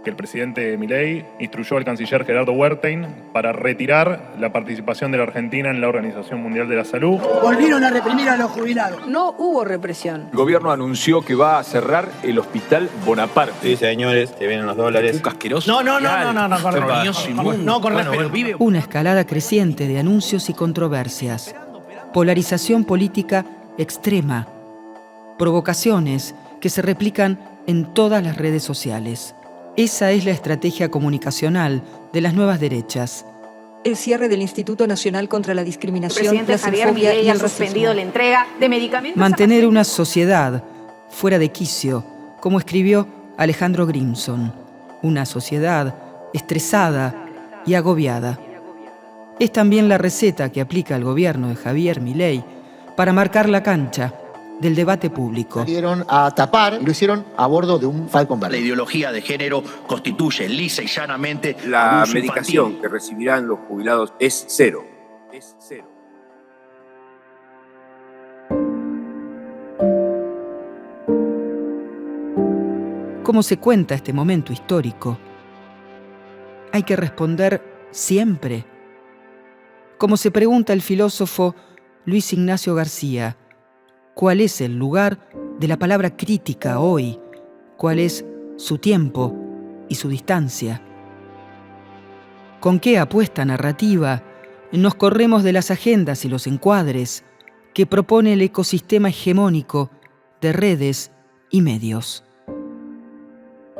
que el presidente Milei instruyó al canciller Gerardo Wertheim para retirar la participación de la Argentina en la Organización Mundial de la Salud. Volvieron a reprimir a los jubilados. No hubo represión. El gobierno anunció que va a cerrar el Hospital Bonaparte. Sí, señores, se vienen los dólares. Un casqueroso. No, Una escalada creciente de anuncios y controversias. Polarización política extrema. Provocaciones que se replican en todas las redes sociales. Esa es la estrategia comunicacional de las nuevas derechas. El cierre del Instituto Nacional contra la Discriminación, el presidente la Javier xenofobia Milei y ha el suspendido la entrega de medicamentos. Mantener una sociedad fuera de quicio, como escribió Alejandro Grimson. Una sociedad estresada y agobiada. Es también la receta que aplica el gobierno de Javier Milei para marcar la cancha del debate público. Salieron a tapar y lo hicieron a bordo de un Falcon verde. La ideología de género constituye lisa y llanamente La abuso medicación infantil. que recibirán los jubilados es cero. Es cero. ¿Cómo se cuenta este momento histórico? Hay que responder siempre. Como se pregunta el filósofo Luis Ignacio García, ¿cuál es el lugar de la palabra crítica hoy? ¿Cuál es su tiempo y su distancia? ¿Con qué apuesta narrativa nos corremos de las agendas y los encuadres que propone el ecosistema hegemónico de redes y medios?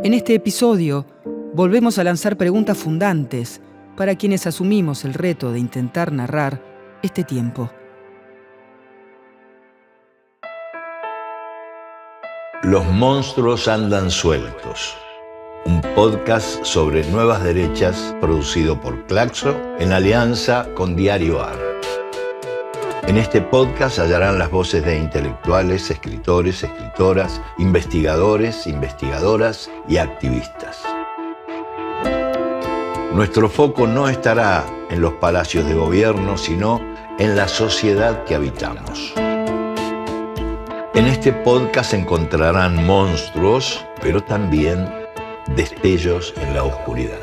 En este episodio volvemos a lanzar preguntas fundantes para quienes asumimos el reto de intentar narrar este tiempo. Los monstruos andan sueltos. Un podcast sobre nuevas derechas producido por Claxo en alianza con Diario AR. En este podcast hallarán las voces de intelectuales, escritores, escritoras, investigadores, investigadoras y activistas. Nuestro foco no estará en los palacios de gobierno, sino en la sociedad que habitamos. En este podcast encontrarán monstruos, pero también destellos en la oscuridad.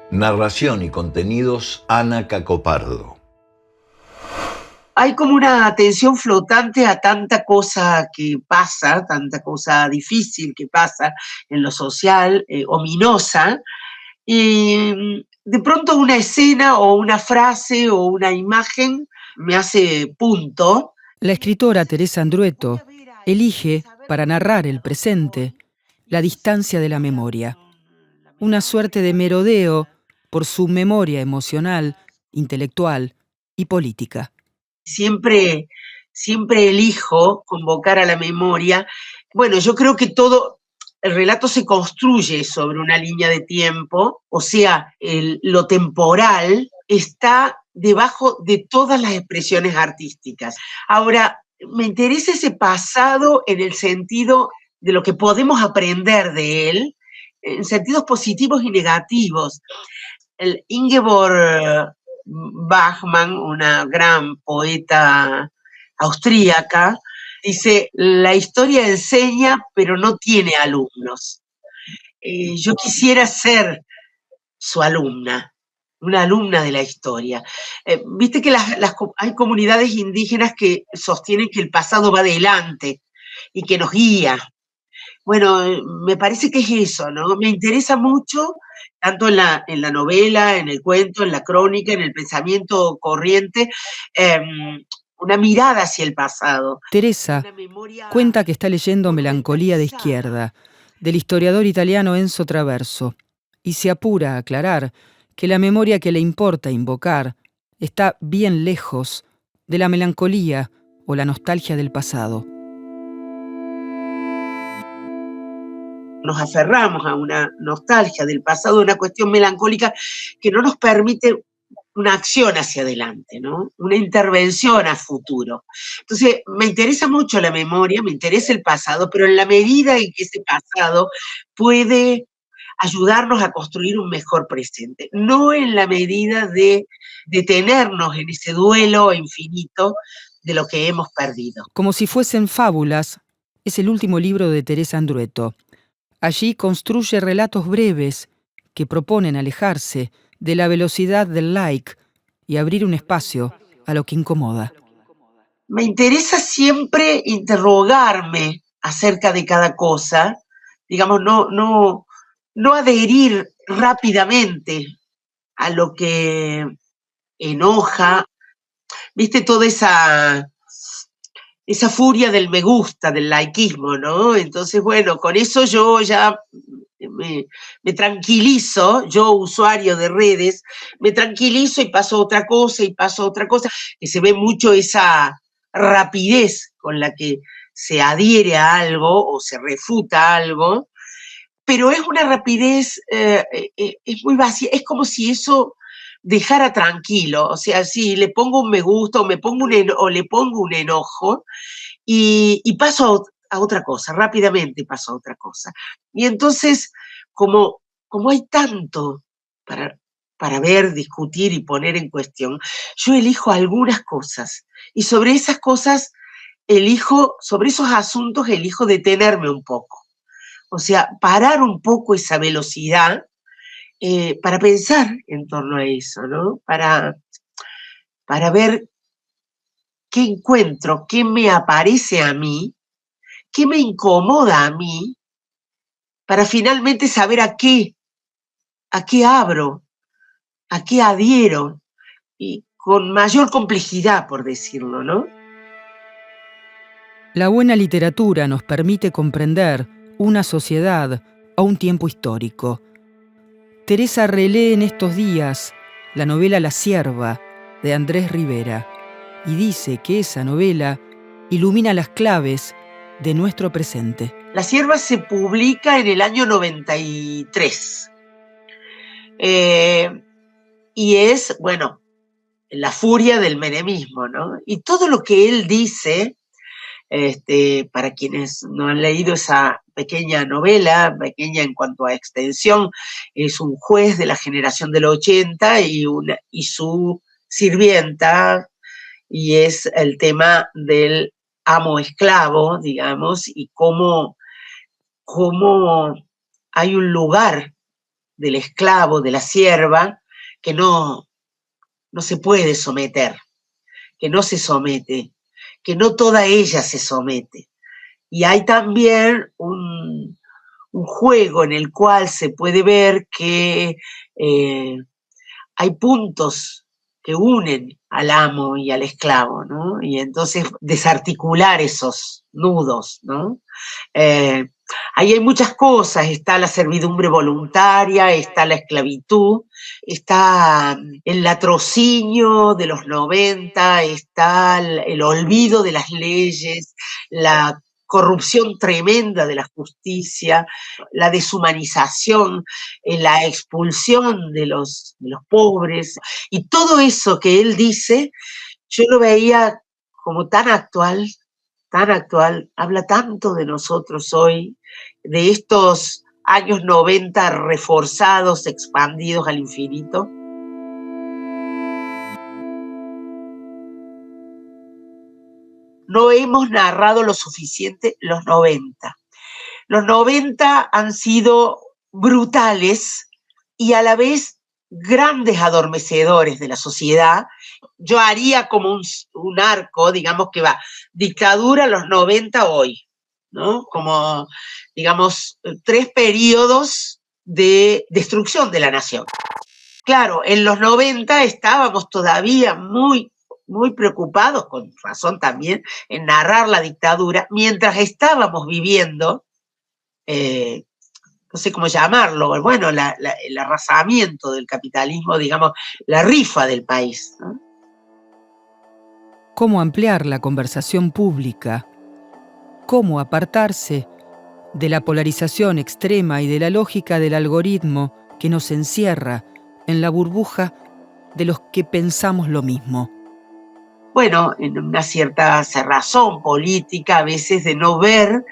Narración y contenidos, Ana Cacopardo. Hay como una tensión flotante a tanta cosa que pasa, tanta cosa difícil que pasa en lo social, ominosa, y de pronto una escena o una frase o una imagen me hace punto. La escritora Teresa Andrueto elige, para narrar el presente, la distancia de la memoria. Una suerte de merodeo por su memoria emocional, intelectual y política. Siempre elijo convocar a la memoria. Bueno, yo creo que todo el relato se construye sobre una línea de tiempo, o sea, lo temporal está debajo de todas las expresiones artísticas. Ahora, me interesa ese pasado en el sentido de lo que podemos aprender de él, en sentidos positivos y negativos. El Ingeborg Bachmann, una gran poeta austríaca, dice: la historia enseña, pero no tiene alumnos. Yo quisiera ser su alumna, una alumna de la historia. Viste que hay comunidades indígenas que sostienen que el pasado va adelante y que nos guía. Bueno, me parece que es eso, ¿no? Me interesa mucho, tanto en la novela, en el cuento, en la crónica, en el pensamiento corriente, una mirada hacia el pasado. Teresa cuenta que está leyendo Melancolía de izquierda, del historiador italiano Enzo Traverso, y se apura a aclarar que la memoria que le importa invocar está bien lejos de la melancolía o la nostalgia del pasado. Nos aferramos a una nostalgia del pasado, una cuestión melancólica que no nos permite una acción hacia adelante, ¿no? Una intervención a futuro. Entonces, me interesa mucho la memoria, me interesa el pasado, pero en la medida en que ese pasado puede ayudarnos a construir un mejor presente, no en la medida de detenernos en ese duelo infinito de lo que hemos perdido. Como si fuesen fábulas, es el último libro de Teresa Andrueto. Allí construye relatos breves que proponen alejarse de la velocidad del like y abrir un espacio a lo que incomoda. Me interesa siempre interrogarme acerca de cada cosa, digamos, no adherir rápidamente a lo que enoja. ¿Viste toda esa furia del me gusta, del likeismo, ¿no? Entonces, bueno, con eso yo ya me tranquilizo, yo usuario de redes, me tranquilizo y paso otra cosa y paso otra cosa, que se ve mucho esa rapidez con la que se adhiere a algo o se refuta algo, pero es una rapidez, es muy vacía, es como si eso dejara tranquilo, o sea, si le pongo un me gusta o le pongo un enojo y paso a otra cosa, rápidamente paso a otra cosa. Y entonces, como hay tanto para ver, discutir y poner en cuestión, yo elijo algunas cosas y sobre esas cosas sobre esos asuntos elijo detenerme un poco. O sea, parar un poco esa velocidad para pensar en torno a eso, ¿no? Para ver qué encuentro, qué me aparece a mí, qué me incomoda a mí, para finalmente saber a qué abro, a qué adhiero, y con mayor complejidad, por decirlo, ¿no? La buena literatura nos permite comprender una sociedad a un tiempo histórico. Teresa relee en estos días la novela La Sierva, de Andrés Rivera, y dice que esa novela ilumina las claves de nuestro presente. La Sierva se publica en el año 93. Y es, bueno, la furia del menemismo, ¿no? Y todo lo que él dice, para quienes no han leído esa pequeña novela, pequeña en cuanto a extensión, es un juez de la generación del 80 y su sirvienta, y es el tema del amo-esclavo, digamos, y cómo hay un lugar del esclavo, de la sierva, que no se puede someter, que no se somete, que no toda ella se somete. Y hay también un juego en el cual se puede ver que hay puntos que unen al amo y al esclavo, ¿no? Y entonces desarticular esos nudos, ¿no? Ahí hay muchas cosas, está la servidumbre voluntaria, está la esclavitud, está el latrocinio de los 90, está el olvido de las leyes, la corrupción tremenda de la justicia, la deshumanización, la expulsión de los pobres, y todo eso que él dice, yo lo veía como tan actual, habla tanto de nosotros hoy, de estos años 90 reforzados, expandidos al infinito. No hemos narrado lo suficiente los 90. Los 90 han sido brutales y a la vez grandes adormecedores de la sociedad. Yo haría como un arco, digamos, que va dictadura los 90 hoy, ¿no? Como, digamos, 3 periodos de destrucción de la nación. Claro, en los 90 estábamos todavía muy preocupados, con razón también, en narrar la dictadura, mientras estábamos viviendo, no sé cómo llamarlo, bueno, el arrasamiento del capitalismo, digamos, la rifa del país, ¿no? Cómo ampliar la conversación pública, cómo apartarse de la polarización extrema y de la lógica del algoritmo que nos encierra en la burbuja de los que pensamos lo mismo. Bueno, en una cierta cerrazón política, a veces de no ver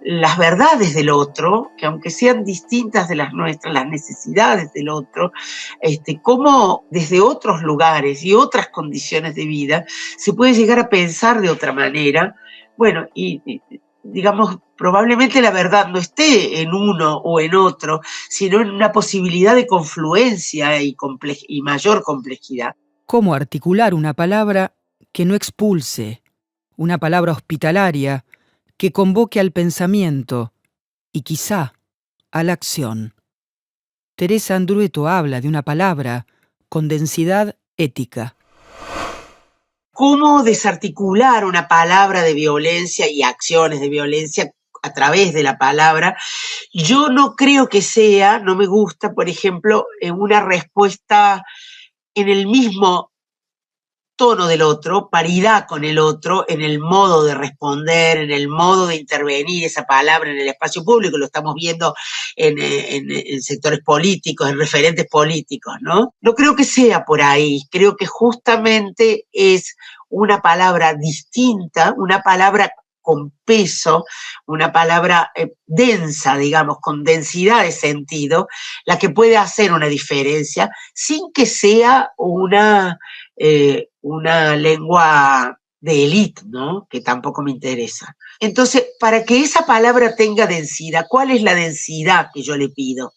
las verdades del otro, que aunque sean distintas de las nuestras, las necesidades del otro, cómo desde otros lugares y otras condiciones de vida se puede llegar a pensar de otra manera, bueno, y digamos, probablemente la verdad no esté en uno o en otro, sino en una posibilidad de confluencia y mayor complejidad. ¿Cómo articular una palabra que no expulse, una palabra hospitalaria que convoque al pensamiento y quizá a la acción? Teresa Andrueto habla de una palabra con densidad ética. ¿Cómo desarticular una palabra de violencia y acciones de violencia a través de la palabra? Yo no creo que sea, no me gusta, por ejemplo, una respuesta en el mismo tono del otro, paridad con el otro, en el modo de responder, en el modo de intervenir esa palabra en el espacio público. Lo estamos viendo en sectores políticos, en referentes políticos, ¿no? No creo que sea por ahí, creo que justamente es una palabra distinta, una palabra con peso, una palabra densa, digamos, con densidad de sentido, la que puede hacer una diferencia sin que sea una lengua de élite, ¿no? Que tampoco me interesa. Entonces, para que esa palabra tenga densidad, ¿cuál es la densidad que yo le pido?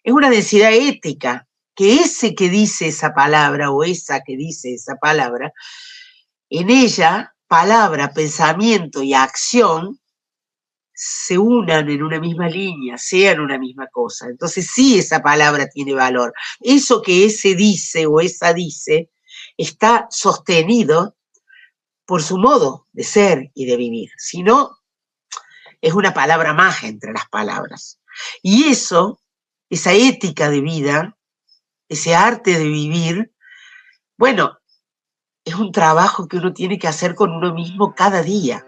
Es una densidad ética, que ese que dice esa palabra o esa que dice esa palabra, en ella, palabra, pensamiento y acción se unan en una misma línea, sean una misma cosa. Entonces sí, esa palabra tiene valor. Eso que ese dice o esa dice está sostenido por su modo de ser y de vivir. Si no, es una palabra más entre las palabras. Y eso, esa ética de vida, ese arte de vivir, bueno, es un trabajo que uno tiene que hacer con uno mismo cada día.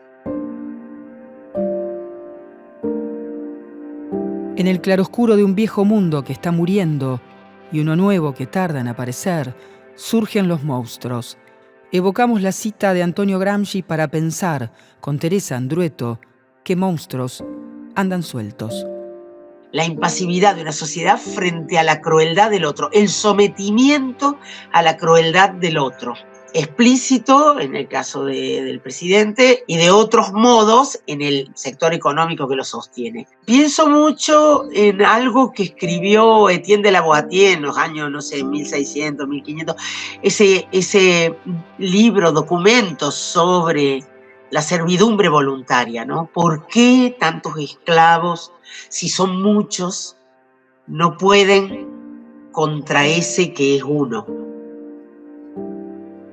En el claroscuro de un viejo mundo que está muriendo y uno nuevo que tarda en aparecer, surgen los monstruos. Evocamos la cita de Antonio Gramsci para pensar, con Teresa Andrueto, qué monstruos andan sueltos. La impasividad de una sociedad frente a la crueldad del otro, el sometimiento a la crueldad del otro. Explícito en el caso del presidente y de otros modos en el sector económico que lo sostiene. Pienso mucho en algo que escribió Etienne de la Boétie en los años, no sé, 1600, 1500, ese libro, documento sobre la servidumbre voluntaria, ¿no? ¿Por qué tantos esclavos, si son muchos, no pueden contra ese que es uno?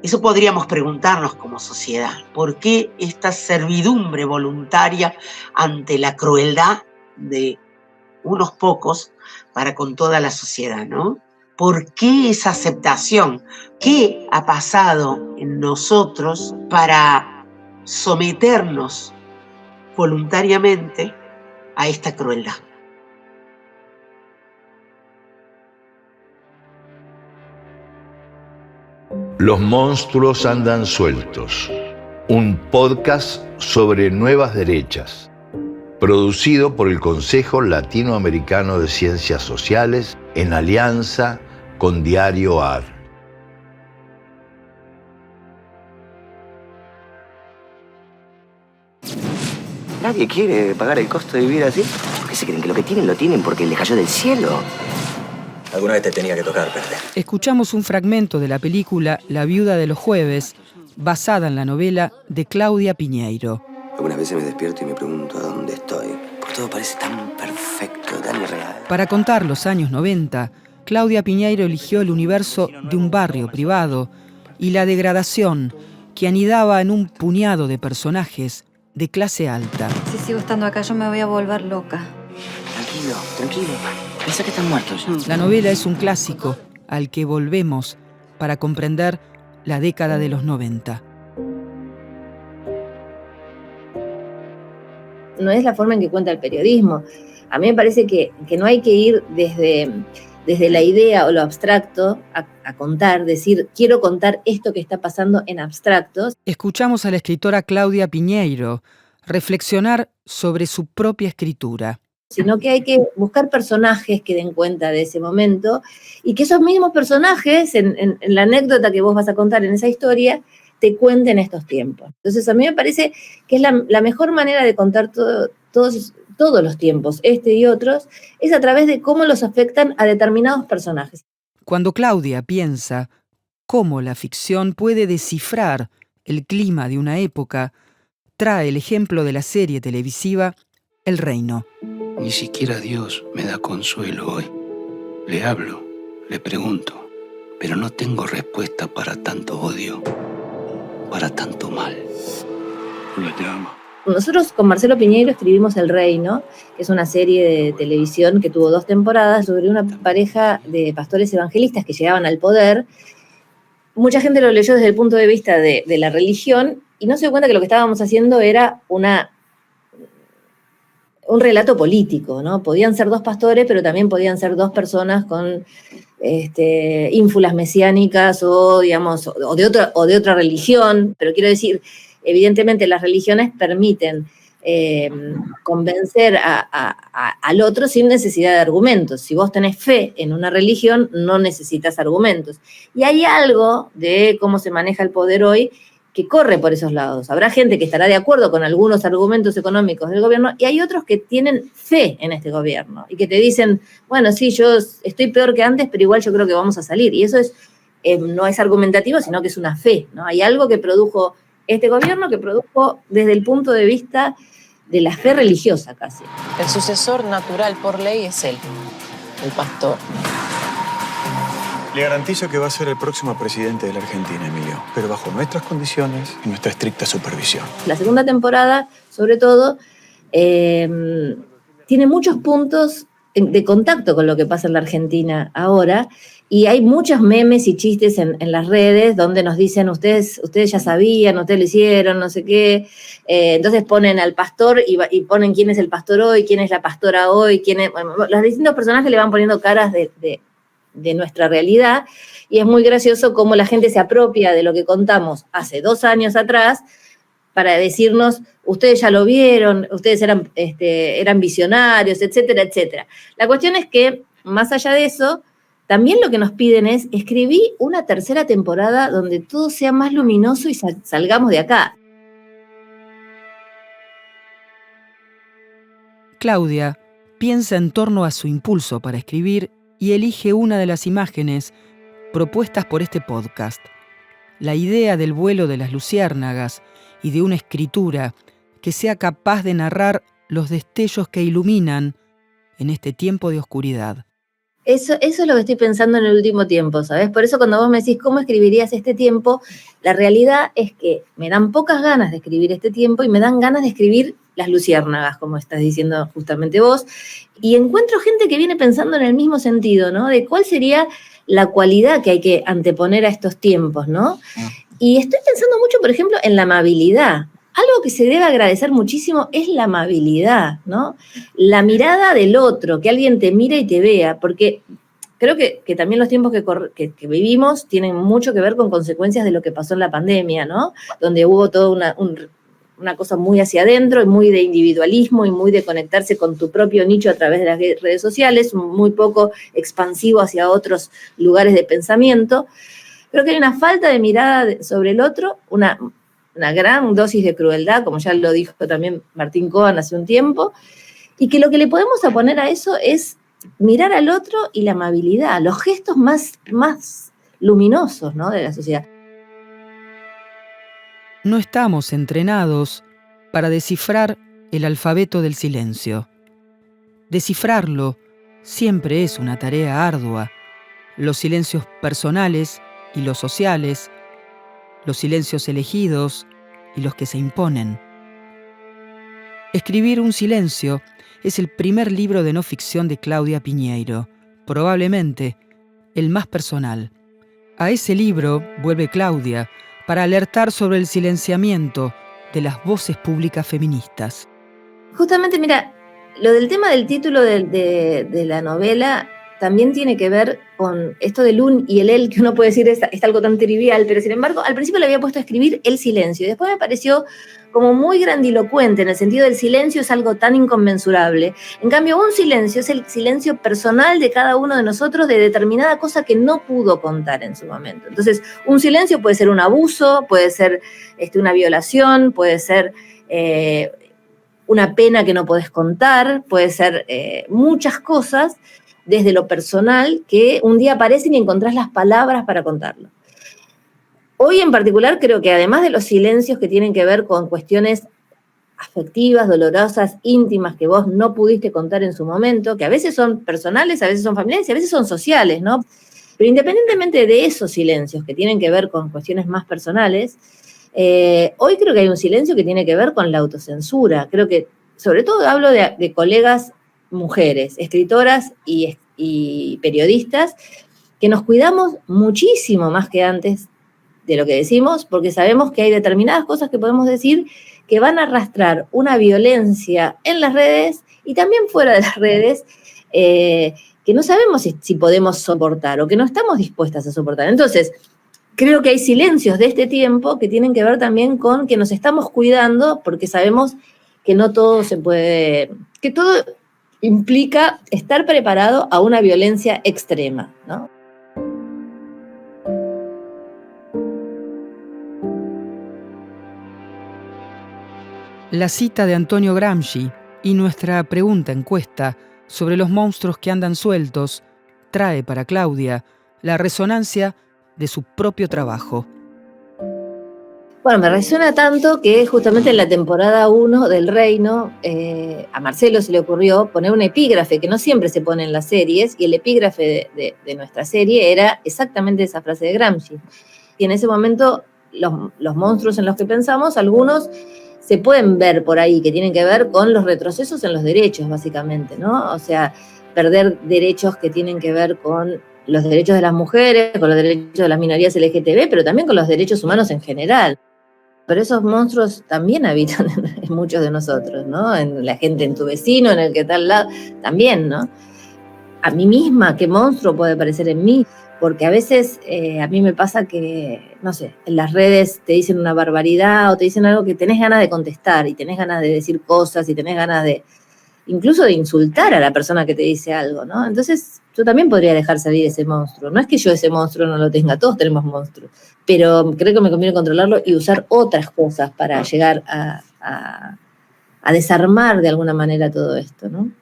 Eso podríamos preguntarnos como sociedad. ¿Por qué esta servidumbre voluntaria ante la crueldad de unos pocos para con toda la sociedad, ¿no? ¿Por qué esa aceptación? ¿Qué ha pasado en nosotros para someternos voluntariamente a esta crueldad? Los monstruos andan sueltos. Un podcast sobre nuevas derechas. Producido por el Consejo Latinoamericano de Ciencias Sociales en alianza con Diario AR. Nadie quiere pagar el costo de vivir así. ¿Por qué se creen que lo que tienen lo tienen porque les cayó del cielo? Alguna vez te tenía que tocar, Perde. Escuchamos un fragmento de la película La viuda de los jueves, basada en la novela de Claudia Piñeiro. Algunas veces me despierto y me pregunto a dónde estoy. Porque todo parece tan perfecto, tan irreal. Para contar los años 90, Claudia Piñeiro eligió el universo de un barrio privado y la degradación que anidaba en un puñado de personajes de clase alta. Si sigo estando acá, yo me voy a volver loca. Tranquilo, tranquilo. Pensá que están muertos. La novela es un clásico al que volvemos para comprender la década de los 90. No es la forma en que cuenta el periodismo. A mí me parece que no hay que ir desde la idea o lo abstracto a contar, decir, quiero contar esto que está pasando en abstracto. Escuchamos a la escritora Claudia Piñeiro reflexionar sobre su propia escritura. Sino que hay que buscar personajes que den cuenta de ese momento y que esos mismos personajes, en la anécdota que vos vas a contar en esa historia, te cuenten estos tiempos. Entonces a mí me parece que es la mejor manera de contar todos los tiempos, este y otros, es a través de cómo los afectan a determinados personajes. Cuando Claudia piensa cómo la ficción puede descifrar el clima de una época, trae el ejemplo de la serie televisiva El Reino. Ni siquiera Dios me da consuelo hoy. Le hablo, le pregunto, pero no tengo respuesta para tanto odio, para tanto mal. Hola, te amo. Nosotros con Marcelo Piñeiro escribimos El Reino, que es una serie de televisión que tuvo 2 temporadas sobre una pareja de pastores evangelistas que llegaban al poder. Mucha gente lo leyó desde el punto de vista de la religión y no se dio cuenta que lo que estábamos haciendo era un relato político, ¿no? Podían ser 2 pastores, pero también podían ser 2 personas con ínfulas mesiánicas o, digamos, o de otra religión, pero quiero decir, evidentemente las religiones permiten convencer al otro sin necesidad de argumentos. Si vos tenés fe en una religión, no necesitas argumentos. Y hay algo de cómo se maneja el poder hoy que corre por esos lados. Habrá gente que estará de acuerdo con algunos argumentos económicos del gobierno y hay otros que tienen fe en este gobierno y que te dicen, bueno, sí, yo estoy peor que antes, pero igual yo creo que vamos a salir. Y eso no es argumentativo, sino que es una fe, ¿no? Hay algo que produjo este gobierno que produjo desde el punto de vista de la fe religiosa casi. El sucesor natural por ley es él, el pastor. Le garantizo que va a ser el próximo presidente de la Argentina, Emilio, pero bajo nuestras condiciones y nuestra estricta supervisión. La segunda temporada, sobre todo, tiene muchos puntos de contacto con lo que pasa en la Argentina ahora, y hay muchos memes y chistes en las redes donde nos dicen, ustedes ya sabían, ustedes lo hicieron, no sé qué. Entonces ponen al pastor y ponen quién es el pastor hoy, quién es la pastora hoy, bueno, los distintos personajes le van poniendo caras de nuestra realidad, y es muy gracioso cómo la gente se apropia de lo que contamos hace 2 años atrás para decirnos, ustedes ya lo vieron, ustedes eran visionarios, etcétera, etcétera. La cuestión es que, más allá de eso, también lo que nos piden es, escribí una 3ª temporada donde todo sea más luminoso y salgamos de acá. Claudia piensa en torno a su impulso para escribir y elige una de las imágenes propuestas por este podcast. La idea del vuelo de las luciérnagas y de una escritura que sea capaz de narrar los destellos que iluminan en este tiempo de oscuridad. Eso es lo que estoy pensando en el último tiempo, ¿sabes? Por eso cuando vos me decís cómo escribirías este tiempo, la realidad es que me dan pocas ganas de escribir este tiempo y me dan ganas de escribir las luciérnagas, como estás diciendo justamente vos, y encuentro gente que viene pensando en el mismo sentido, ¿no? De cuál sería la cualidad que hay que anteponer a estos tiempos, ¿no? Y estoy pensando mucho, por ejemplo, en la amabilidad. Algo que se debe agradecer muchísimo es la amabilidad, ¿no? La mirada del otro, que alguien te mire y te vea, porque creo que también los tiempos que vivimos tienen mucho que ver con consecuencias de lo que pasó en la pandemia, ¿no? Donde hubo toda una cosa muy hacia adentro y muy de individualismo y muy de conectarse con tu propio nicho a través de las redes sociales, muy poco expansivo hacia otros lugares de pensamiento. Creo que hay una falta de mirada sobre el otro, una gran dosis de crueldad, como ya lo dijo también Martín Cohen hace un tiempo, y que lo que le podemos oponer a eso es mirar al otro y la amabilidad, los gestos más luminosos, ¿no?, de la sociedad. No estamos entrenados para descifrar el alfabeto del silencio. Descifrarlo siempre es una tarea ardua. Los silencios personales y los sociales, los silencios elegidos y los que se imponen. Escribir un silencio es el primer libro de no ficción de Claudia Piñeiro, probablemente el más personal. A ese libro vuelve Claudia para alertar sobre el silenciamiento de las voces públicas feministas. Justamente, mira, lo del tema del título de la novela también tiene que ver con esto del un y el él, que uno puede decir es algo tan trivial, pero sin embargo, al principio le había puesto a escribir el silencio, y después me pareció como muy grandilocuente, en el sentido del silencio es algo tan inconmensurable. En cambio, un silencio es el silencio personal de cada uno de nosotros de determinada cosa que no pudo contar en su momento. Entonces, un silencio puede ser un abuso, puede ser una violación, puede ser una pena que no podés contar, puede ser muchas cosas desde lo personal que un día aparecen y encontrás las palabras para contarlo. Hoy en particular creo que además de los silencios que tienen que ver con cuestiones afectivas, dolorosas, íntimas, que vos no pudiste contar en su momento, que a veces son personales, a veces son familiares y a veces son sociales, ¿no? Pero independientemente de esos silencios que tienen que ver con cuestiones más personales, hoy creo que hay un silencio que tiene que ver con la autocensura. Creo que, sobre todo hablo de colegas mujeres, escritoras y periodistas, que nos cuidamos muchísimo más que antes de lo que decimos, porque sabemos que hay determinadas cosas que podemos decir que van a arrastrar una violencia en las redes y también fuera de las redes, que no sabemos si podemos soportar o que no estamos dispuestas a soportar. Entonces, creo que hay silencios de este tiempo que tienen que ver también con que nos estamos cuidando porque sabemos que no todo se puede, que todo implica estar preparado a una violencia extrema, ¿no? La cita de Antonio Gramsci y nuestra pregunta encuesta sobre los monstruos que andan sueltos trae para Claudia la resonancia de su propio trabajo. Bueno, me resuena tanto que justamente en la temporada 1 del Reino, a Marcelo se le ocurrió poner un epígrafe que no siempre se pone en las series, y el epígrafe de nuestra serie era exactamente esa frase de Gramsci. Y en ese momento los monstruos en los que pensamos, algunos se pueden ver por ahí, que tienen que ver con los retrocesos en los derechos, básicamente, ¿no? O sea, perder derechos que tienen que ver con los derechos de las mujeres, con los derechos de las minorías LGTB, pero también con los derechos humanos en general. Pero esos monstruos también habitan en muchos de nosotros, ¿no? En la gente, en tu vecino, en el que está al lado, también, ¿no? A mí misma, ¿qué monstruo puede aparecer en mí? Porque a veces a mí me pasa que, no sé, en las redes te dicen una barbaridad o te dicen algo que tenés ganas de contestar y tenés ganas de decir cosas y tenés ganas de, incluso de insultar a la persona que te dice algo, ¿no? Entonces yo también podría dejar salir ese monstruo. No es que yo ese monstruo no lo tenga, todos tenemos monstruos, pero creo que me conviene controlarlo y usar otras cosas para llegar a desarmar de alguna manera todo esto, ¿no?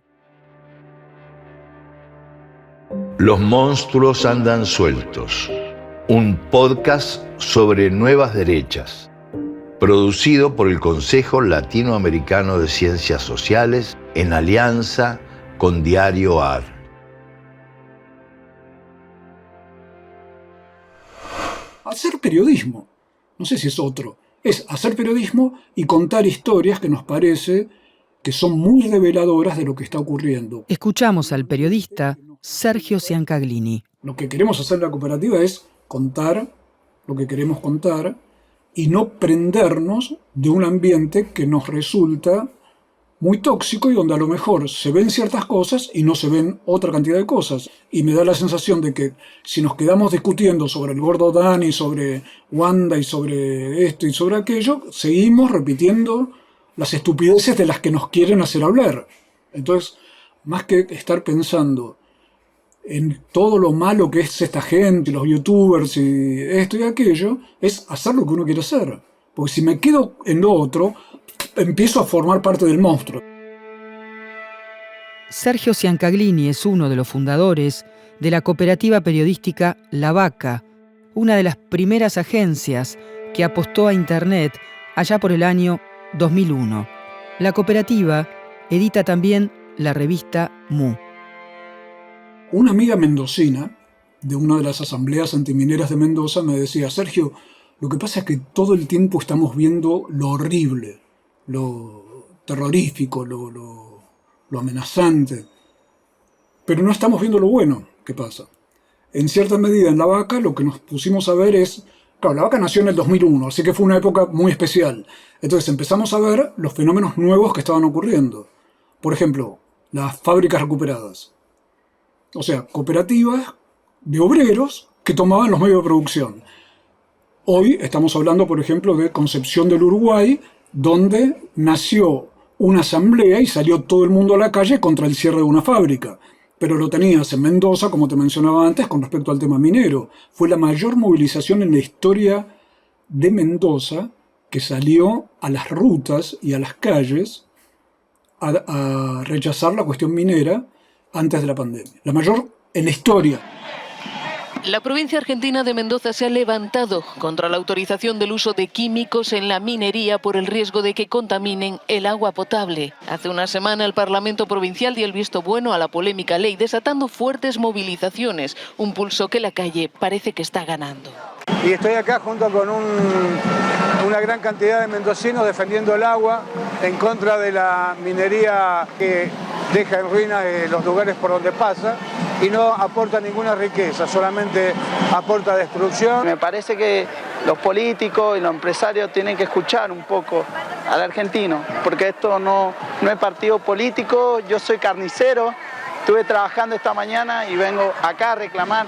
Los monstruos andan sueltos. Un podcast sobre nuevas derechas. Producido por el Consejo Latinoamericano de Ciencias Sociales en alianza con Diario AR. Hacer periodismo, no sé si es otro, es hacer periodismo y contar historias que nos parece que son muy reveladoras de lo que está ocurriendo. Escuchamos al periodista Sergio Ciancaglini. Lo que queremos hacer en la cooperativa es contar lo que queremos contar y no prendernos de un ambiente que nos resulta muy tóxico y donde a lo mejor se ven ciertas cosas y no se ven otra cantidad de cosas. Y me da la sensación de que si nos quedamos discutiendo sobre el gordo Dani, sobre Wanda y sobre esto y sobre aquello, seguimos repitiendo las estupideces de las que nos quieren hacer hablar. Entonces, más que estar pensando en todo lo malo que es esta gente, los youtubers y esto y aquello, es hacer lo que uno quiere hacer. Porque si me quedo en lo otro, empiezo a formar parte del monstruo. Sergio Ciancaglini es uno de los fundadores de la cooperativa periodística La Vaca, una de las primeras agencias que apostó a Internet allá por el año 2001. La cooperativa edita también la revista Mu. Una amiga mendocina de una de las asambleas antimineras de Mendoza me decía: Sergio, lo que pasa es que todo el tiempo estamos viendo lo horrible, lo terrorífico, lo amenazante, pero no estamos viendo lo bueno que pasa. En cierta medida en La Vaca lo que nos pusimos a ver es, claro, La Vaca nació en el 2001, así que fue una época muy especial. Entonces empezamos a ver los fenómenos nuevos que estaban ocurriendo. Por ejemplo, las fábricas recuperadas. O sea, cooperativas de obreros que tomaban los medios de producción. Hoy estamos hablando, por ejemplo, de Concepción del Uruguay, donde nació una asamblea y salió todo el mundo a la calle contra el cierre de una fábrica. Pero lo tenías en Mendoza, como te mencionaba antes, con respecto al tema minero. Fue la mayor movilización en la historia de Mendoza que salió a las rutas y a las calles a rechazar la cuestión minera antes de la pandemia. La mayor en la historia. La provincia argentina de Mendoza se ha levantado contra la autorización del uso de químicos en la minería por el riesgo de que contaminen el agua potable. Hace una semana el Parlamento Provincial dio el visto bueno a la polémica ley, desatando fuertes movilizaciones, un pulso que la calle parece que está ganando. Y estoy acá junto con una gran cantidad de mendocinos defendiendo el agua en contra de la minería que deja en ruinas los lugares por donde pasa y no aporta ninguna riqueza, solamente aporta destrucción. Me parece que los políticos y los empresarios tienen que escuchar un poco al argentino, porque esto no es partido político. Yo soy carnicero, estuve trabajando esta mañana y vengo acá a reclamar.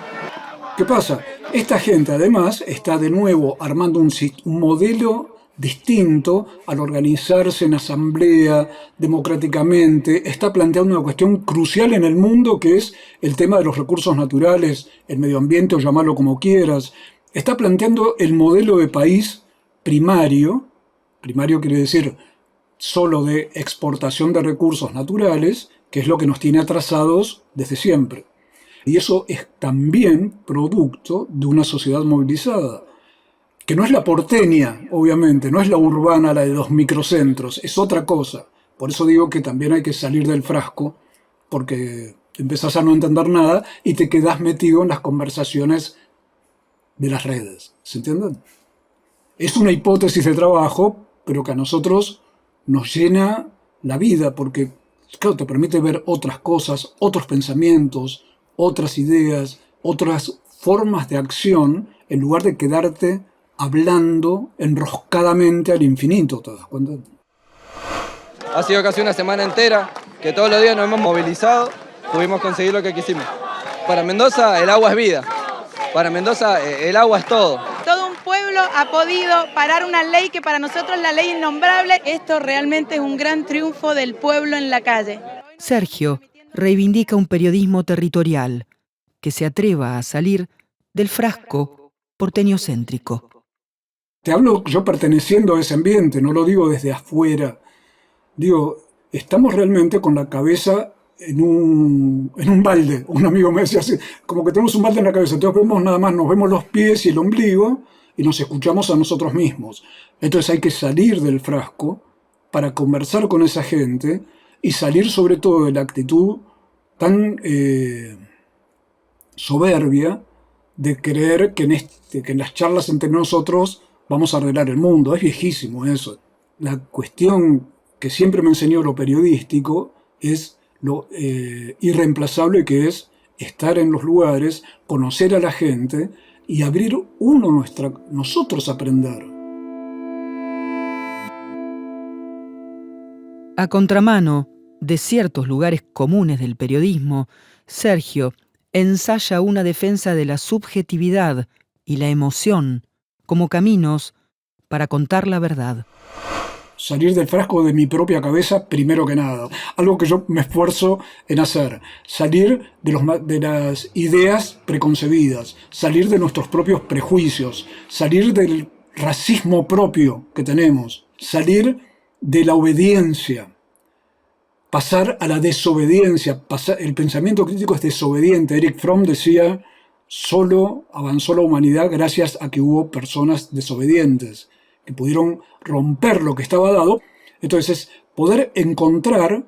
¿Qué pasa? Esta gente además está de nuevo armando un modelo distinto al organizarse en asamblea democráticamente. Está planteando una cuestión crucial en el mundo, que es el tema de los recursos naturales, el medio ambiente, o llamarlo como quieras. Está planteando el modelo de país primario quiere decir solo de exportación de recursos naturales, que es lo que nos tiene atrasados desde siempre. Y eso es también producto de una sociedad movilizada, que no es la porteña, obviamente, no es la urbana, la de los microcentros, es otra cosa. Por eso digo que también hay que salir del frasco, porque empezás a no entender nada y te quedás metido en las conversaciones de las redes. ¿Se entienden? Es una hipótesis de trabajo, pero que a nosotros nos llena la vida, porque claro, te permite ver otras cosas, otros pensamientos, otras ideas, otras formas de acción, en lugar de quedarte hablando enroscadamente al infinito, ¿te das cuenta? Ha sido casi una semana entera que todos los días nos hemos movilizado, pudimos conseguir lo que quisimos. Para Mendoza el agua es vida, para Mendoza el agua es todo. Todo un pueblo ha podido parar una ley que para nosotros es la ley innombrable. Esto realmente es un gran triunfo del pueblo en la calle. Sergio reivindica un periodismo territorial que se atreva a salir del frasco porteñocéntrico. Te hablo yo perteneciendo a ese ambiente, no lo digo desde afuera. Digo, estamos realmente con la cabeza en un balde. Un amigo me decía así, como que tenemos un balde en la cabeza. Entonces vemos nada más, nos vemos los pies y el ombligo y nos escuchamos a nosotros mismos. Entonces hay que salir del frasco para conversar con esa gente y salir sobre todo de la actitud tan soberbia de creer que en las charlas entre nosotros vamos a arreglar el mundo. Es viejísimo eso. La cuestión que siempre me enseñó lo periodístico es lo irreemplazable que es estar en los lugares, conocer a la gente y abrir nosotros a aprender. A contramano de ciertos lugares comunes del periodismo, Sergio ensaya una defensa de la subjetividad y la emoción como caminos para contar la verdad. Salir del frasco de mi propia cabeza primero que nada. Algo que yo me esfuerzo en hacer. Salir de las ideas preconcebidas. Salir de nuestros propios prejuicios. Salir del racismo propio que tenemos. Salir de la obediencia. Pasar a la desobediencia. El pensamiento crítico es desobediente. Eric Fromm decía, solo avanzó la humanidad gracias a que hubo personas desobedientes, que pudieron romper lo que estaba dado. Entonces, poder encontrar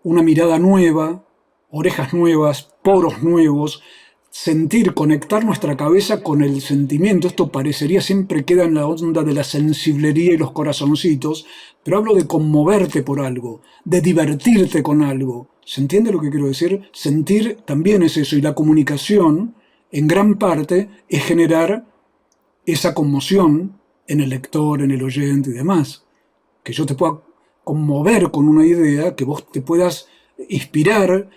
una mirada nueva, orejas nuevas, poros nuevos, sentir, conectar nuestra cabeza con el sentimiento. Esto parecería siempre queda en la onda de la sensiblería y los corazoncitos, pero hablo de conmoverte por algo, de divertirte con algo. ¿Se entiende lo que quiero decir? Sentir también es eso, y la comunicación, en gran parte, es generar esa conmoción en el lector, en el oyente y demás. Que yo te pueda conmover con una idea, que vos te puedas inspirar,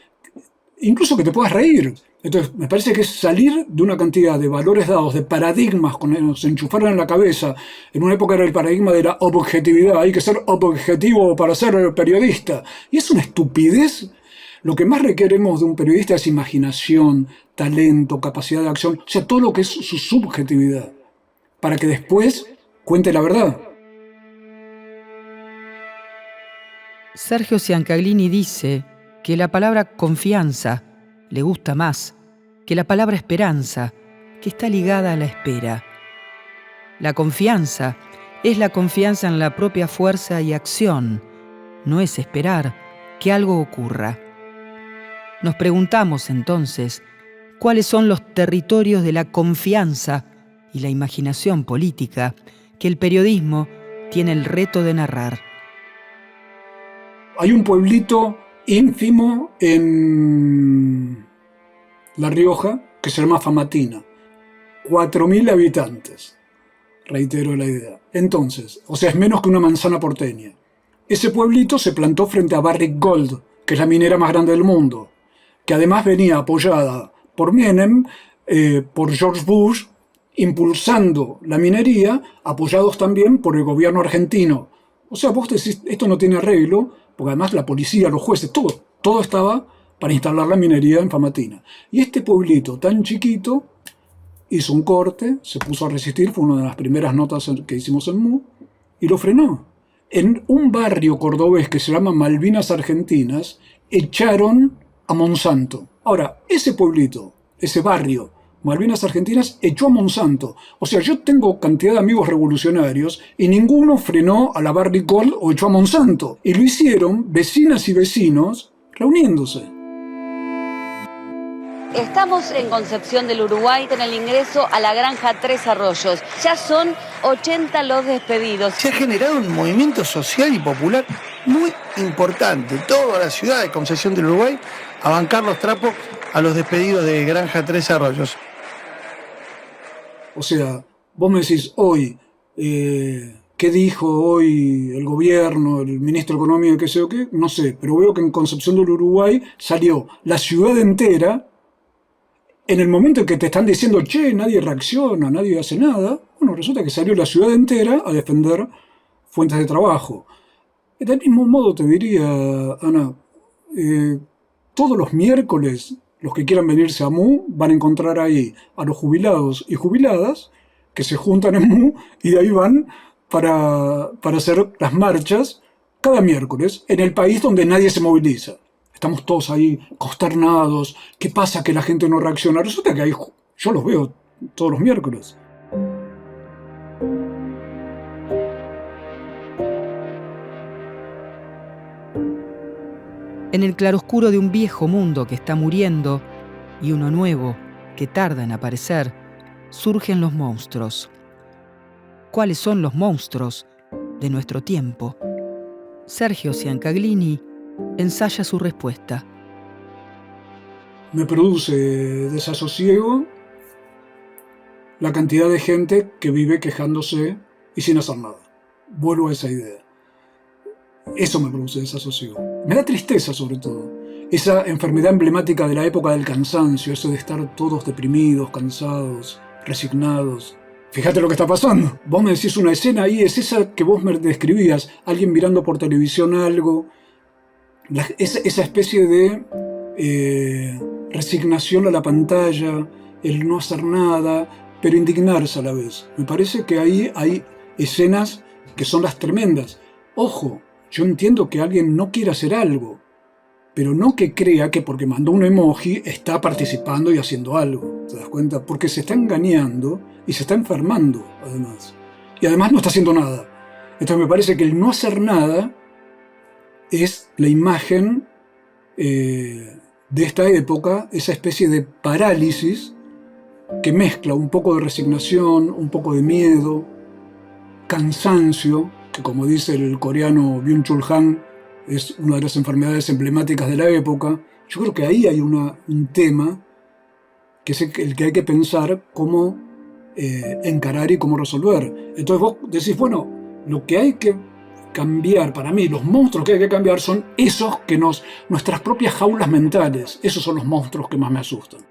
incluso que te puedas reír. Entonces, me parece que es salir de una cantidad de valores dados, de paradigmas que nos enchufaron en la cabeza. En una época era el paradigma de la objetividad. Hay que ser objetivo para ser periodista. Y es una estupidez. Lo que más requeremos de un periodista es imaginación, talento, capacidad de acción. O sea, todo lo que es su subjetividad. Para que después cuente la verdad. Sergio Ciancaglini dice que la palabra confianza le gusta más que la palabra esperanza, que está ligada a la espera. La confianza es la confianza en la propia fuerza y acción, no es esperar que algo ocurra. Nos preguntamos entonces, ¿cuáles son los territorios de la confianza y la imaginación política que el periodismo tiene el reto de narrar? Hay un pueblito ínfimo en La Rioja que se llama Famatina. 4.000 habitantes. Reitero la idea. Entonces, o sea, es menos que una manzana porteña. Ese pueblito se plantó frente a Barrick Gold, que es la minera más grande del mundo, que además venía apoyada por Menem, por George Bush, impulsando la minería, apoyados también por el gobierno argentino. O sea, vos decís, esto no tiene arreglo, porque además la policía, los jueces, todo estaba para instalar la minería en Famatina. Y este pueblito tan chiquito hizo un corte, se puso a resistir, fue una de las primeras notas que hicimos en MU, y lo frenó. En un barrio cordobés que se llama Malvinas Argentinas, echaron a Monsanto. Ahora, ese pueblito, ese barrio, Malvinas Argentinas, echó a Monsanto. O sea, yo tengo cantidad de amigos revolucionarios y ninguno frenó a la Barrick Gold o echó a Monsanto. Y lo hicieron vecinas y vecinos reuniéndose. Estamos en Concepción del Uruguay en el ingreso a la granja Tres Arroyos. Ya son 80 los despedidos. Se ha generado un movimiento social y popular muy importante. Toda la ciudad de Concepción del Uruguay a bancar los trapos a los despedidos de granja Tres Arroyos. O sea, vos me decís hoy, ¿qué dijo hoy el gobierno, el ministro económico, qué sé yo qué? No sé, pero veo que en Concepción del Uruguay salió la ciudad entera. En el momento en que te están diciendo, che, nadie reacciona, nadie hace nada, bueno, resulta que salió la ciudad entera a defender fuentes de trabajo. Del mismo modo te diría, Ana, todos los miércoles los que quieran venirse a MU van a encontrar ahí a los jubilados y jubiladas que se juntan en MU y de ahí van para hacer las marchas cada miércoles en el país donde nadie se moviliza. Estamos todos ahí consternados. ¿Qué pasa que la gente no reacciona? Resulta que yo los veo todos los miércoles. En el claroscuro de un viejo mundo que está muriendo y uno nuevo que tarda en aparecer, surgen los monstruos. ¿Cuáles son los monstruos de nuestro tiempo? Sergio Ciancaglini ensaya su respuesta. Me produce desasosiego la cantidad de gente que vive quejándose y sin hacer nada. Vuelvo a esa idea. Eso me produce desasosiego. Me da tristeza sobre todo. Esa enfermedad emblemática de la época del cansancio, eso de estar todos deprimidos, cansados, resignados. Fíjate lo que está pasando. Vos me decís una escena ahí, es esa que vos me describías. Alguien mirando por televisión algo. Esa especie de resignación a la pantalla, el no hacer nada, pero indignarse a la vez. Me parece que ahí hay escenas que son las tremendas. Ojo, yo entiendo que alguien no quiera hacer algo, pero no que crea que porque mandó un emoji está participando y haciendo algo. ¿Te das cuenta? Porque se está engañando y se está enfermando, además. Y además no está haciendo nada. Entonces me parece que el no hacer nada es la imagen de esta época, esa especie de parálisis que mezcla un poco de resignación, un poco de miedo, cansancio, que como dice el coreano Byung-Chul Han, es una de las enfermedades emblemáticas de la época. Yo creo que ahí hay un tema que es el que hay que pensar cómo encarar y cómo resolver. Entonces vos decís, bueno, lo que hay que cambiar, para mí, los monstruos que hay que cambiar son esos que nuestras propias jaulas mentales, esos son los monstruos que más me asustan.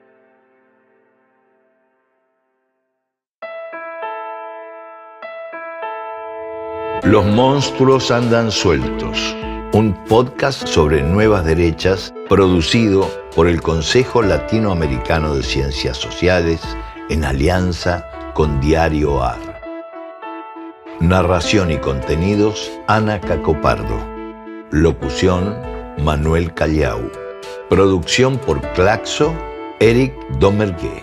Los monstruos andan sueltos, un podcast sobre nuevas derechas producido por el Consejo Latinoamericano de Ciencias Sociales en alianza con Diario AR. Narración y contenidos, Ana Cacopardo. Locución, Manuel Callau. Producción por Claxo, Eric Domergue.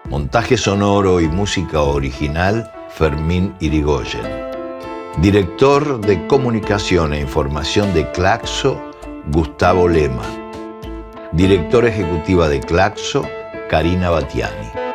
Montaje sonoro y música original, Fermín Irigoyen. Director de Comunicación e Información de Claxo, Gustavo Lema. Directora Ejecutiva de Claxo, Karina Batiani.